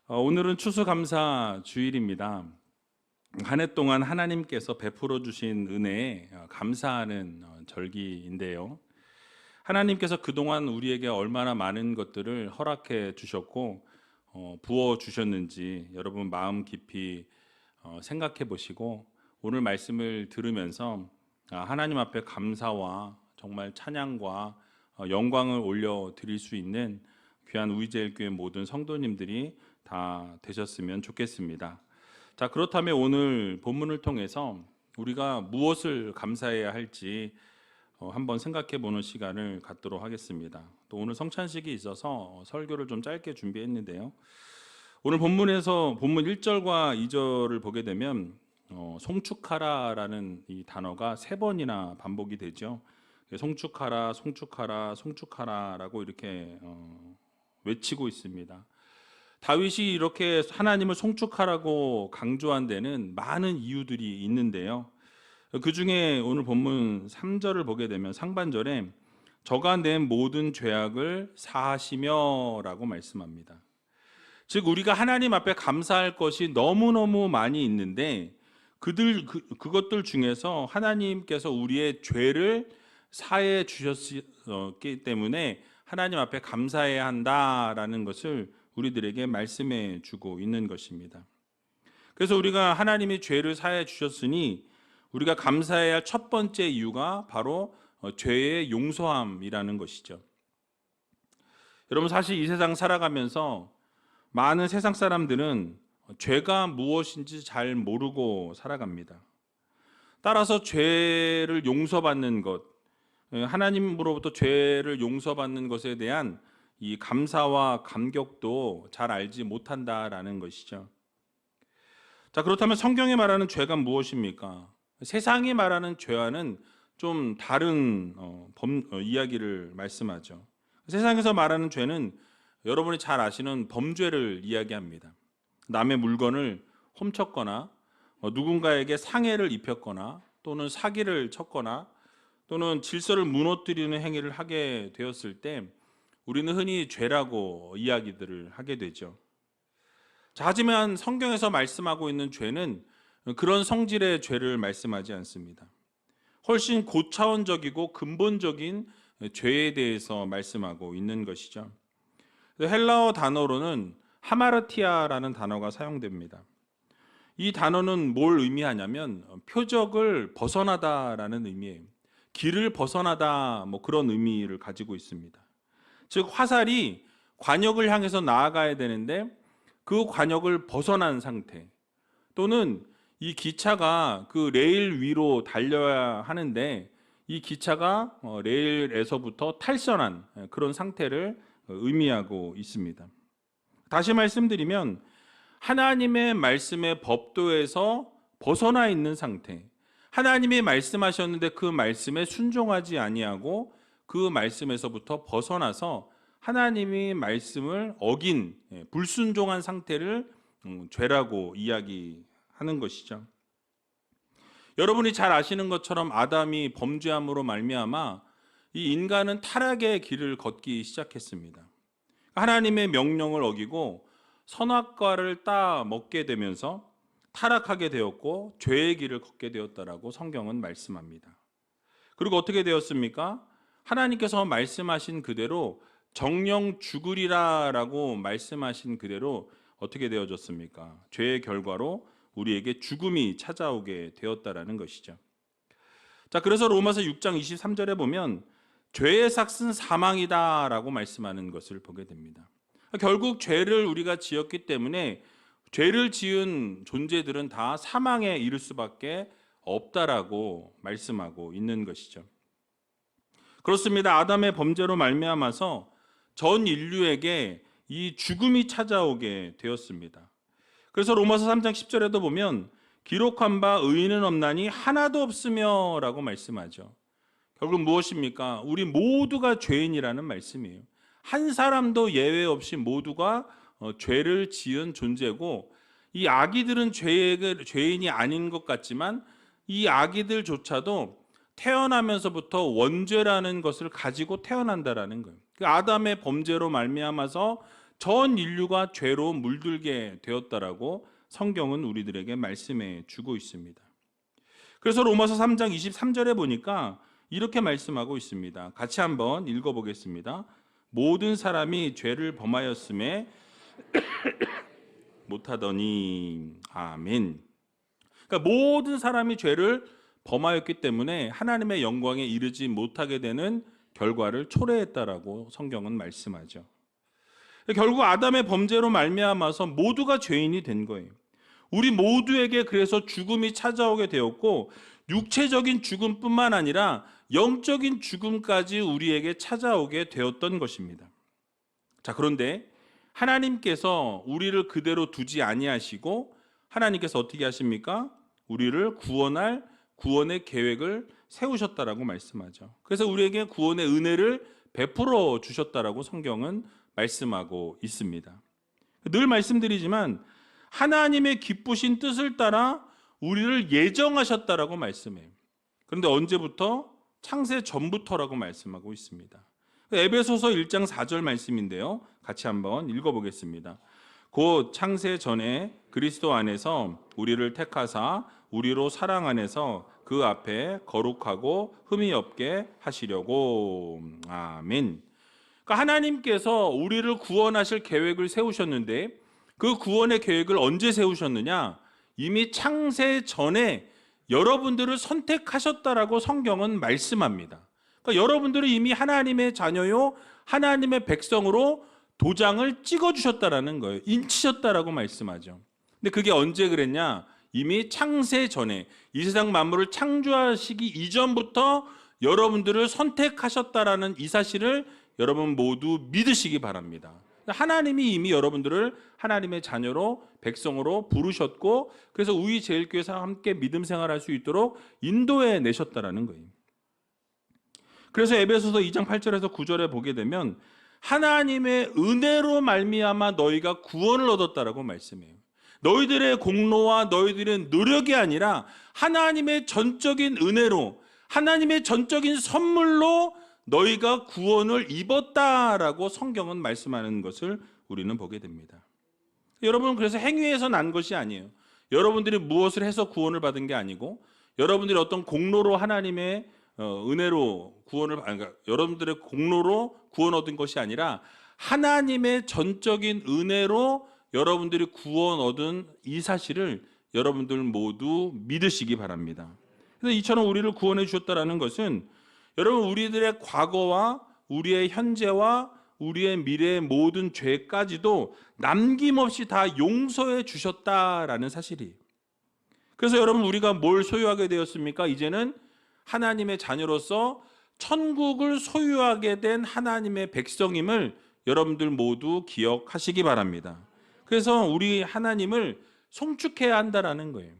오늘은 추수감사 주일입니다. 한 해 동안 하나님께서 베풀어 주신 은혜에 감사하는 절기인데요. 하나님께서 그동안 우리에게 얼마나 많은 것들을 허락해 주셨고 부어 주셨는지 여러분 마음 깊이 생각해 보시고 오늘 말씀을 들으면서 하나님 앞에 감사와 정말 찬양과 영광을 올려 드릴 수 있는 귀한 우리제일교회 모든 성도님들이 다 되셨으면 좋겠습니다. 자, 그렇다면 오늘 본문을 통해서 우리가 무엇을 감사해야 할지 한번 생각해 보는 시간을 갖도록 하겠습니다. 또 오늘 성찬식이 있어서 설교를 좀 짧게 준비했는데요. 오늘 본문에서 본문 1절과 2절을 보게 되면 송축하라라는 이 단어가 세 번이나 반복이 되죠. 송축하라, 송축하라, 송축하라라고 이렇게 외치고 있습니다. 다윗이 이렇게 하나님을 송축하라고 강조한 데는 많은 이유들이 있는데요. 그 중에 오늘 본문 3절을 보게 되면 상반절에 저가 낸 모든 죄악을 사하시며 라고 말씀합니다. 즉 우리가 하나님 앞에 감사할 것이 너무너무 많이 있는데 그것들 중에서 하나님께서 우리의 죄를 사해 주셨기 때문에 하나님 앞에 감사해야 한다라는 것을 우리들에게 말씀해 주고 있는 것입니다. 그래서 우리가 하나님이 죄를 사해 주셨으니 우리가 감사해야 할 첫 번째 이유가 바로 죄의 용서함이라는 것이죠. 여러분 사실 이 세상 살아가면서 많은 세상 사람들은 죄가 무엇인지 잘 모르고 살아갑니다. 따라서 죄를 용서받는 것, 하나님으로부터 죄를 용서받는 것에 대한 이 감사와 감격도 잘 알지 못한다라는 것이죠. 자, 그렇다면 성경이 말하는 죄가 무엇입니까? 세상이 말하는 죄와는 좀 다른 이야기를 말씀하죠. 세상에서 말하는 죄는 여러분이 잘 아시는 범죄를 이야기합니다. 남의 물건을 훔쳤거나 누군가에게 상해를 입혔거나 또는 사기를 쳤거나 또는 질서를 무너뜨리는 행위를 하게 되었을 때 우리는 흔히 죄라고 이야기들을 하게 되죠. 자, 하지만 성경에서 말씀하고 있는 죄는 그런 성질의 죄를 말씀하지 않습니다. 훨씬 고차원적이고 근본적인 죄에 대해서 말씀하고 있는 것이죠. 헬라어 단어로는 하마르티아라는 단어가 사용됩니다. 이 단어는 뭘 의미하냐면 표적을 벗어나다라는 의미예요. 길을 벗어나다 뭐 그런 의미를 가지고 있습니다. 즉 화살이 관역을 향해서 나아가야 되는데 그 관역을 벗어난 상태, 또는 이 기차가 그 레일 위로 달려야 하는데 이 기차가 레일에서부터 탈선한 그런 상태를 의미하고 있습니다. 다시 말씀드리면 하나님의 말씀의 법도에서 벗어나 있는 상태, 하나님이 말씀하셨는데 그 말씀에 순종하지 아니하고 그 말씀에서부터 벗어나서 하나님이 말씀을 어긴 불순종한 상태를 죄라고 이야기하는 것이죠. 여러분이 잘 아시는 것처럼 아담이 범죄함으로 말미암아 이 인간은 타락의 길을 걷기 시작했습니다. 하나님의 명령을 어기고 선악과를 따 먹게 되면서 타락하게 되었고 죄의 길을 걷게 되었다라고 성경은 말씀합니다. 그리고 어떻게 되었습니까? 하나님께서 말씀하신 그대로 정령 죽으리라라고 말씀하신 그대로 어떻게 되어졌습니까? 죄의 결과로 우리에게 죽음이 찾아오게 되었다라는 것이죠. 자, 그래서 로마서 6장 23절에 보면 죄의 삭은 사망이다라고 말씀하는 것을 보게 됩니다. 결국 죄를 우리가 지었기 때문에 죄를 지은 존재들은 다 사망에 이를 수밖에 없다라고 말씀하고 있는 것이죠. 그렇습니다. 아담의 범죄로 말미암아서 전 인류에게 이 죽음이 찾아오게 되었습니다. 그래서 로마서 3장 10절에도 보면 기록한 바 의인은 없나니 하나도 없으며 라고 말씀하죠. 결국 무엇입니까? 우리 모두가 죄인이라는 말씀이에요. 한 사람도 예외 없이 모두가 죄를 지은 존재고, 이 아기들은 죄인이 아닌 것 같지만 이 아기들조차도 태어나면서부터 원죄라는 것을 가지고 태어난다라는 거예요. 그 아담의 범죄로 말미암아서 전 인류가 죄로 물들게 되었다라고 성경은 우리들에게 말씀해 주고 있습니다. 그래서 로마서 3장 23절에 보니까 이렇게 말씀하고 있습니다. 같이 한번 읽어보겠습니다. 모든 사람이 죄를 범하였음에 못하더니. 아멘. 그러니까 모든 사람이 죄를 범하였기 때문에 하나님의 영광에 이르지 못하게 되는 결과를 초래했다라고 성경은 말씀하죠. 결국 아담의 범죄로 말미암아서 모두가 죄인이 된 거예요. 우리 모두에게 그래서 죽음이 찾아오게 되었고, 육체적인 죽음뿐만 아니라 영적인 죽음까지 우리에게 찾아오게 되었던 것입니다. 자, 그런데 하나님께서 우리를 그대로 두지 아니하시고 하나님께서 어떻게 하십니까? 우리를 구원할 구원의 계획을 세우셨다라고 말씀하죠. 그래서 우리에게 구원의 은혜를 베풀어 주셨다라고 성경은 말씀하고 있습니다. 늘 말씀드리지만 하나님의 기쁘신 뜻을 따라 우리를 예정하셨다라고 말씀해요. 그런데 언제부터? 창세 전부터라고 말씀하고 있습니다. 에베소서 1장 4절 말씀인데요. 같이 한번 읽어보겠습니다. 곧 창세 전에 그리스도 안에서 우리를 택하사 우리로 사랑 안에서 그 앞에 거룩하고 흠이 없게 하시려고. 아멘. 그러니까 하나님께서 우리를 구원하실 계획을 세우셨는데 그 구원의 계획을 언제 세우셨느냐? 이미 창세 전에 여러분들을 선택하셨다라고 성경은 말씀합니다. 그러니까 여러분들은 이미 하나님의 자녀요, 하나님의 백성으로 도장을 찍어주셨다라는 거예요. 인치셨다라고 말씀하죠. 근데 그게 언제 그랬냐? 이미 창세 전에, 이 세상 만물을 창조하시기 이전부터 여러분들을 선택하셨다라는 이 사실을 여러분 모두 믿으시기 바랍니다. 하나님이 이미 여러분들을 하나님의 자녀로, 백성으로 부르셨고, 그래서 우리 제일교회에서 함께 믿음 생활할 수 있도록 인도해 내셨다라는 거예요. 그래서 에베소서 2장 8절에서 9절에 보게 되면 하나님의 은혜로 말미암아 너희가 구원을 얻었다라고 말씀해요. 너희들의 공로와 너희들의 노력이 아니라 하나님의 전적인 은혜로, 하나님의 전적인 선물로 너희가 구원을 입었다라고 성경은 말씀하는 것을 우리는 보게 됩니다. 여러분, 그래서 행위에서 난 것이 아니에요. 여러분들이 무엇을 해서 구원을 받은 게 아니고, 여러분들이 어떤 공로로 하나님의 은혜로 구원을, 그러니까 여러분들의 공로로 구원 얻은 것이 아니라 하나님의 전적인 은혜로 여러분들이 구원 얻은 이 사실을 여러분들 모두 믿으시기 바랍니다. 그래서 이처럼 우리를 구원해 주셨다라는 것은 여러분, 우리들의 과거와 우리의 현재와 우리의 미래의 모든 죄까지도 남김없이 다 용서해 주셨다라는 사실이에요. 그래서 여러분, 우리가 뭘 소유하게 되었습니까? 이제는 하나님의 자녀로서 천국을 소유하게 된 하나님의 백성임을 여러분들 모두 기억하시기 바랍니다. 그래서 우리 하나님을 송축해야 한다라는 거예요.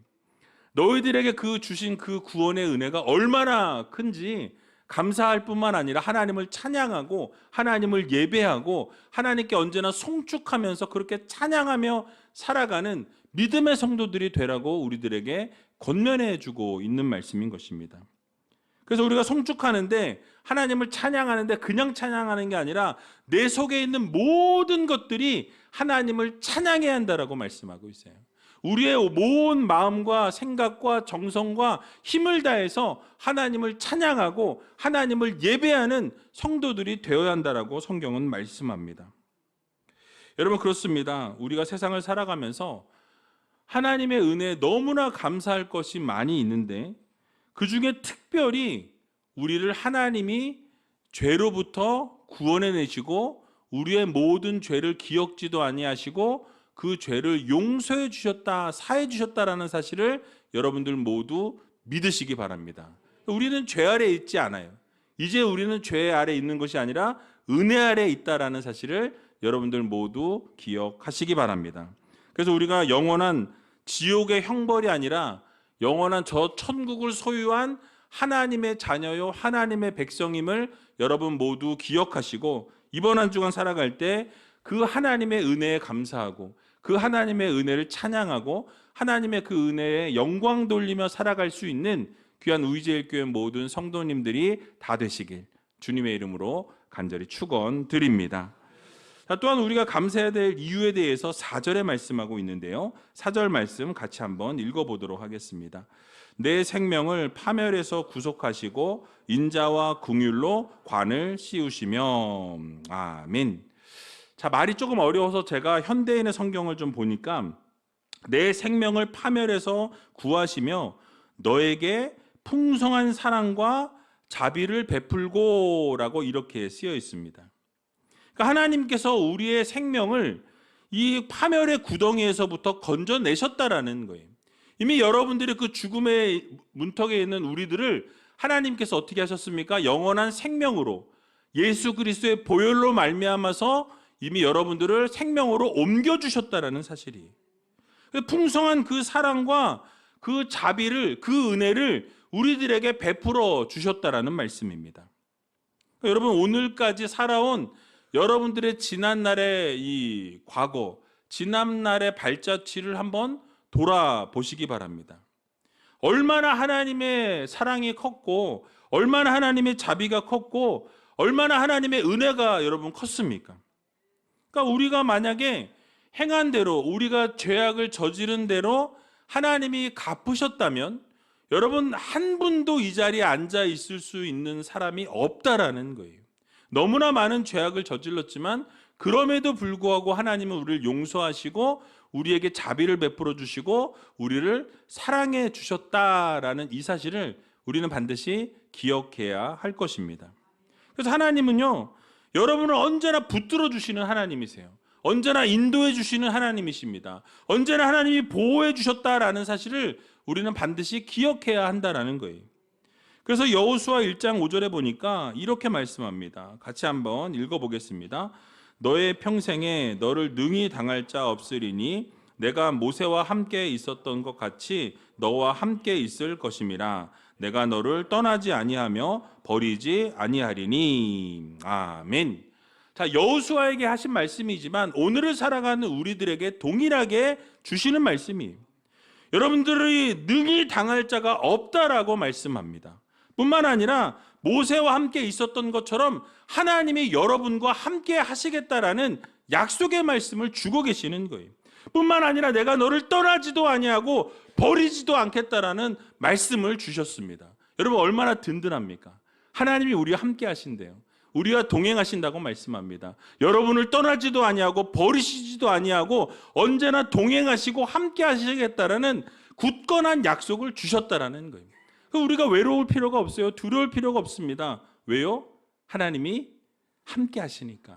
너희들에게 그 주신 그 구원의 은혜가 얼마나 큰지 감사할 뿐만 아니라 하나님을 찬양하고 하나님을 예배하고 하나님께 언제나 송축하면서 그렇게 찬양하며 살아가는 믿음의 성도들이 되라고 우리들에게 권면해 주고 있는 말씀인 것입니다. 그래서 우리가 송축하는데, 하나님을 찬양하는데 그냥 찬양하는 게 아니라 내 속에 있는 모든 것들이 하나님을 찬양해야 한다라고 말씀하고 있어요. 우리의 온 마음과 생각과 정성과 힘을 다해서 하나님을 찬양하고 하나님을 예배하는 성도들이 되어야 한다라고 성경은 말씀합니다. 여러분, 그렇습니다. 우리가 세상을 살아가면서 하나님의 은혜에 너무나 감사할 것이 많이 있는데, 그 중에 특별히 우리를 하나님이 죄로부터 구원해 내시고 우리의 모든 죄를 기억지도 아니하시고 그 죄를 용서해 주셨다, 사해 주셨다라는 사실을 여러분들 모두 믿으시기 바랍니다. 우리는 죄 아래에 있지 않아요. 이제 우리는 죄 아래에 있는 것이 아니라 은혜 아래에 있다라는 사실을 여러분들 모두 기억하시기 바랍니다. 그래서 우리가 영원한 지옥의 형벌이 아니라 영원한 저 천국을 소유한 하나님의 자녀요, 하나님의 백성임을 여러분 모두 기억하시고, 이번 한 주간 살아갈 때 그 하나님의 은혜에 감사하고 그 하나님의 은혜를 찬양하고 하나님의 그 은혜에 영광 돌리며 살아갈 수 있는 귀한 우리제일교회 모든 성도님들이 다 되시길 주님의 이름으로 간절히 축원드립니다. 또한 우리가 감사해야 될 이유에 대해서 4절에 말씀하고 있는데요. 4절 말씀 같이 한번 읽어보도록 하겠습니다. 내 생명을 파멸에서 구속하시고 인자와 긍휼로 관을 씌우시며. 아멘. 자, 말이 조금 어려워서 제가 현대인의 성경을 좀 보니까 내 생명을 파멸에서 구하시며 너에게 풍성한 사랑과 자비를 베풀고라고 이렇게 쓰여 있습니다. 그러니까 하나님께서 우리의 생명을 이 파멸의 구덩이에서부터 건져내셨다라는 거예요. 이미 여러분들이 그 죽음의 문턱에 있는 우리들을 하나님께서 어떻게 하셨습니까? 영원한 생명으로 예수 그리스도의 보혈로 말미암아서 이미 여러분들을 생명으로 옮겨주셨다라는 사실이에요. 풍성한 그 사랑과 그 자비를, 그 은혜를 우리들에게 베풀어 주셨다라는 말씀입니다. 그러니까 여러분, 오늘까지 살아온 여러분들의 지난날의 이 과거, 지난날의 발자취를 한번 돌아보시기 바랍니다. 얼마나 하나님의 사랑이 컸고, 얼마나 하나님의 자비가 컸고, 얼마나 하나님의 은혜가 여러분 컸습니까? 그러니까 우리가 만약에 행한 대로, 우리가 죄악을 저지른 대로 하나님이 갚으셨다면 여러분 한 분도 이 자리에 앉아 있을 수 있는 사람이 없다라는 거예요. 너무나 많은 죄악을 저질렀지만 그럼에도 불구하고 하나님은 우리를 용서하시고 우리에게 자비를 베풀어 주시고 우리를 사랑해 주셨다라는 이 사실을 우리는 반드시 기억해야 할 것입니다. 그래서 하나님은요, 여러분을 언제나 붙들어 주시는 하나님이세요. 언제나 인도해 주시는 하나님이십니다. 언제나 하나님이 보호해 주셨다라는 사실을 우리는 반드시 기억해야 한다라는 거예요. 그래서 여호수아 1장 5절에 보니까 이렇게 말씀합니다. 같이 한번 읽어보겠습니다. 너의 평생에 너를 능히 당할 자 없으리니 내가 모세와 함께 있었던 것 같이 너와 함께 있을 것임이라. 내가 너를 떠나지 아니하며 버리지 아니하리니. 아멘. 자, 여호수아에게 하신 말씀이지만 오늘을 살아가는 우리들에게 동일하게 주시는 말씀이에요. 여러분들이 능히 당할 자가 없다라고 말씀합니다. 뿐만 아니라 모세와 함께 있었던 것처럼 하나님이 여러분과 함께 하시겠다라는 약속의 말씀을 주고 계시는 거예요. 뿐만 아니라 내가 너를 떠나지도 아니하고 버리지도 않겠다라는 말씀을 주셨습니다. 여러분 얼마나 든든합니까? 하나님이 우리와 함께 하신대요. 우리와 동행하신다고 말씀합니다. 여러분을 떠나지도 아니하고 버리시지도 아니하고 언제나 동행하시고 함께 하시겠다라는 굳건한 약속을 주셨다라는 거예요. 우리가 외로울 필요가 없어요. 두려울 필요가 없습니다. 왜요? 하나님이 함께 하시니까.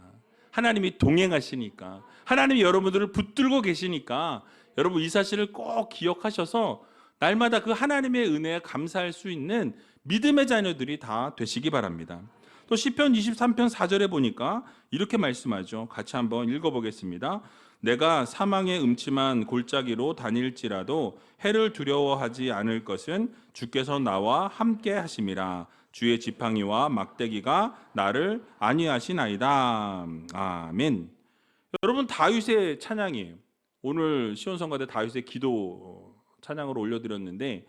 하나님이 동행하시니까. 하나님이 여러분들을 붙들고 계시니까 여러분 이 사실을 꼭 기억하셔서 날마다 그 하나님의 은혜에 감사할 수 있는 믿음의 자녀들이 다 되시기 바랍니다. 또 시편 23편 4절에 보니까 이렇게 말씀하죠. 같이 한번 읽어보겠습니다. 내가 사망의 음침한 골짜기로 다닐지라도 해를 두려워하지 않을 것은 주께서 나와 함께 하심이라. 주의 지팡이와 막대기가 나를 안위하시나이다. 아멘. 여러분 다윗의 찬양이에요. 오늘 시온성가대 다윗의 기도 찬양을 올려드렸는데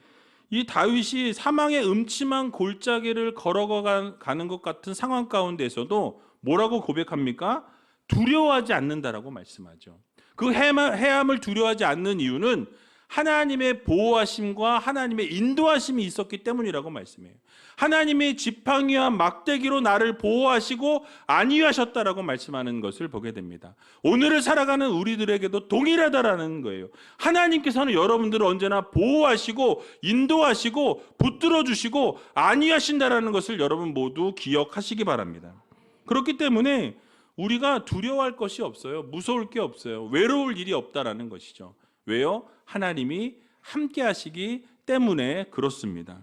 이 다윗이 사망의 음침한 골짜기를 걸어가는 것 같은 상황 가운데서도 뭐라고 고백합니까? 두려워하지 않는다라고 말씀하죠. 그 해함을 두려워하지 않는 이유는 하나님의 보호하심과 하나님의 인도하심이 있었기 때문이라고 말씀해요. 하나님의 지팡이와 막대기로 나를 보호하시고 안위하셨다라고 말씀하는 것을 보게 됩니다. 오늘을 살아가는 우리들에게도 동일하다라는 거예요. 하나님께서는 여러분들을 언제나 보호하시고 인도하시고 붙들어 주시고 안위하신다라는 것을 여러분 모두 기억하시기 바랍니다. 그렇기 때문에 우리가 두려워할 것이 없어요. 무서울 게 없어요. 외로울 일이 없다라는 것이죠. 왜요? 하나님이 함께 하시기 때문에 그렇습니다.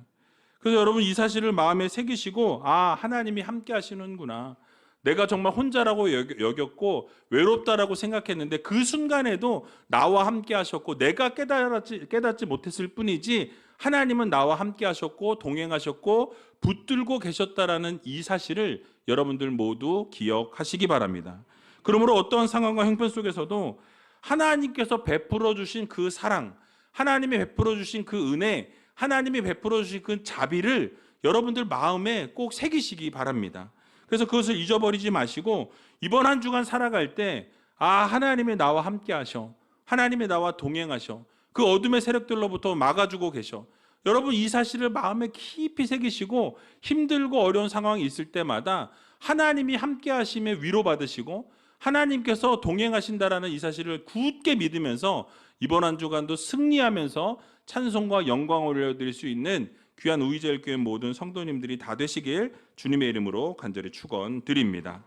그래서 여러분 이 사실을 마음에 새기시고 하나님이 함께 하시는구나. 내가 정말 혼자라고 여겼고 외롭다라고 생각했는데 그 순간에도 나와 함께 하셨고 내가 깨닫지 못했을 뿐이지 하나님은 나와 함께 하셨고 동행하셨고 붙들고 계셨다라는 이 사실을 여러분들 모두 기억하시기 바랍니다. 그러므로 어떠한 상황과 형편 속에서도 하나님께서 베풀어 주신 그 사랑, 하나님이 베풀어 주신 그 은혜, 하나님이 베풀어 주신 그 자비를 여러분들 마음에 꼭 새기시기 바랍니다. 그래서 그것을 잊어버리지 마시고 이번 한 주간 살아갈 때 하나님이 나와 함께 하셔. 하나님이 나와 동행하셔. 그 어둠의 세력들로부터 막아주고 계셔. 여러분 이 사실을 마음에 깊이 새기시고 힘들고 어려운 상황이 있을 때마다 하나님이 함께 하심에 위로받으시고 하나님께서 동행하신다라는 이 사실을 굳게 믿으면서 이번 한 주간도 승리하면서 찬송과 영광을 올려드릴 수 있는 귀한 우이제일교회 모든 성도님들이 다 되시길 주님의 이름으로 간절히 축원드립니다.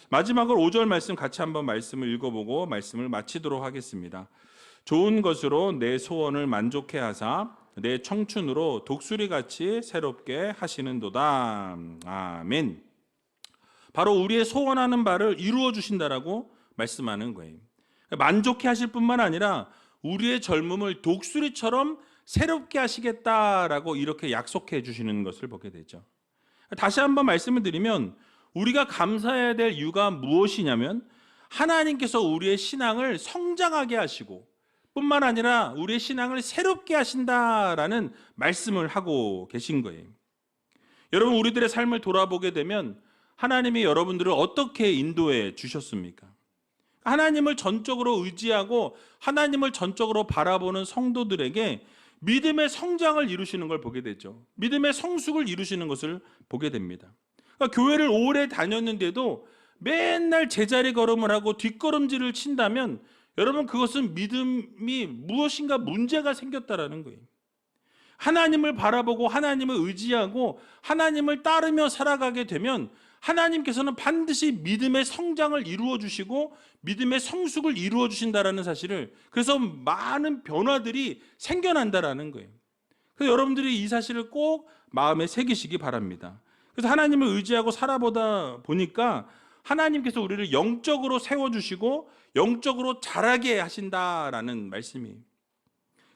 마지막으로 5절 말씀 같이 한번 말씀을 읽어보고 말씀을 마치도록 하겠습니다. 좋은 것으로 내 소원을 만족해 하사 내 청춘으로 독수리같이 새롭게 하시는도다. 아멘. 바로 우리의 소원하는 바를 이루어 주신다라고 말씀하는 거예요. 만족해 하실 뿐만 아니라 우리의 젊음을 독수리처럼 새롭게 하시겠다라고 이렇게 약속해 주시는 것을 보게 되죠. 다시 한번 말씀을 드리면 우리가 감사해야 될 이유가 무엇이냐면 하나님께서 우리의 신앙을 성장하게 하시고 뿐만 아니라 우리의 신앙을 새롭게 하신다라는 말씀을 하고 계신 거예요. 여러분 우리들의 삶을 돌아보게 되면 하나님이 여러분들을 어떻게 인도해 주셨습니까? 하나님을 전적으로 의지하고 하나님을 전적으로 바라보는 성도들에게 믿음의 성장을 이루시는 걸 보게 되죠. 믿음의 성숙을 이루시는 것을 보게 됩니다. 그러니까 교회를 오래 다녔는데도 맨날 제자리 걸음을 하고 뒷걸음질을 친다면 여러분 그것은 믿음이 무엇인가 문제가 생겼다라는 거예요. 하나님을 바라보고 하나님을 의지하고 하나님을 따르며 살아가게 되면 하나님께서는 반드시 믿음의 성장을 이루어 주시고 믿음의 성숙을 이루어 주신다라는 사실을, 그래서 많은 변화들이 생겨난다라는 거예요. 그래서 여러분들이 이 사실을 꼭 마음에 새기시기 바랍니다. 그래서 하나님을 의지하고 살아보다 보니까 하나님께서 우리를 영적으로 세워주시고 영적으로 자라게 하신다라는 말씀이에요.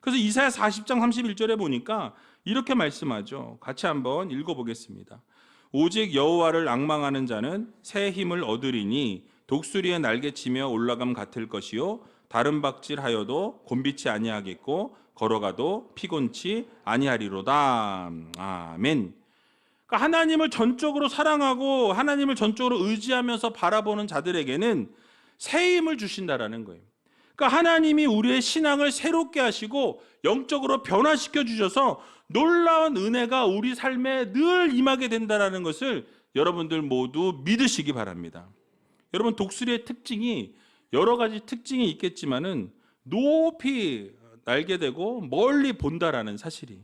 그래서 이사야 40장 31절에 보니까 이렇게 말씀하죠. 같이 한번 읽어보겠습니다. 오직 여호와를 앙망하는 자는 새 힘을 얻으리니 독수리의 날개치며 올라감 같을 것이요 다른 박질하여도 곤비치 아니하겠고 걸어가도 피곤치 아니하리로다. 아멘. 그러니까 하나님을 전적으로 사랑하고 하나님을 전적으로 의지하면서 바라보는 자들에게는 새 힘을 주신다라는 거예요. 그러니까 하나님이 우리의 신앙을 새롭게 하시고 영적으로 변화시켜 주셔서 놀라운 은혜가 우리 삶에 늘 임하게 된다는 것을 여러분들 모두 믿으시기 바랍니다. 여러분 독수리의 특징이 여러 가지 특징이 있겠지만은 높이 날게 되고 멀리 본다라는 사실이,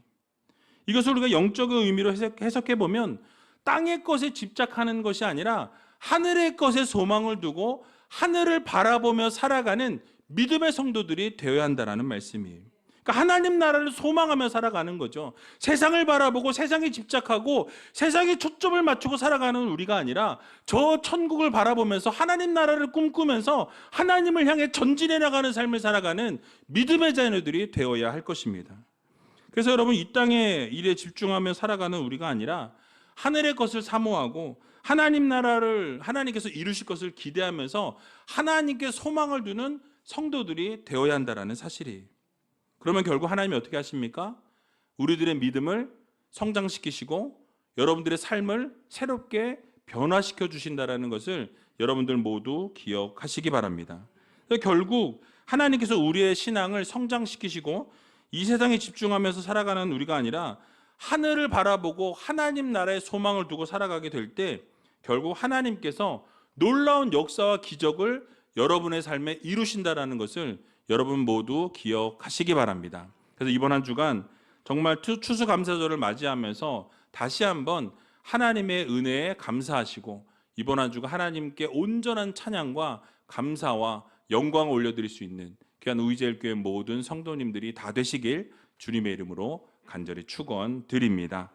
이것을 우리가 영적인 의미로 해석해 보면 땅의 것에 집착하는 것이 아니라 하늘의 것에 소망을 두고 하늘을 바라보며 살아가는 믿음의 성도들이 되어야 한다는 말씀이에요. 그러니까 하나님 나라를 소망하며 살아가는 거죠. 세상을 바라보고 세상에 집착하고 세상에 초점을 맞추고 살아가는 우리가 아니라 저 천국을 바라보면서 하나님 나라를 꿈꾸면서 하나님을 향해 전진해 나가는 삶을 살아가는 믿음의 자녀들이 되어야 할 것입니다. 그래서 여러분 이 땅의 일에 집중하며 살아가는 우리가 아니라 하늘의 것을 사모하고 하나님 나라를 하나님께서 이루실 것을 기대하면서 하나님께 소망을 두는 성도들이 되어야 한다는 사실이에요. 그러면 결국 하나님이 어떻게 하십니까? 우리들의 믿음을 성장시키시고 여러분들의 삶을 새롭게 변화시켜 주신다는 것을 여러분들 모두 기억하시기 바랍니다. 결국 하나님께서 우리의 신앙을 성장시키시고 이 세상에 집중하면서 살아가는 우리가 아니라 하늘을 바라보고 하나님 나라의 소망을 두고 살아가게 될 때 결국 하나님께서 놀라운 역사와 기적을 여러분의 삶에 이루신다는 것을 여러분 모두 기억하시기 바랍니다. 그래서 이번 한 주간 정말 추수감사절을 맞이하면서 다시 한번 하나님의 은혜에 감사하시고 이번 한 주가 하나님께 온전한 찬양과 감사와 영광을 올려드릴 수 있는 귀한 우이제일교회 모든 성도님들이 다 되시길 주님의 이름으로 간절히 축원드립니다.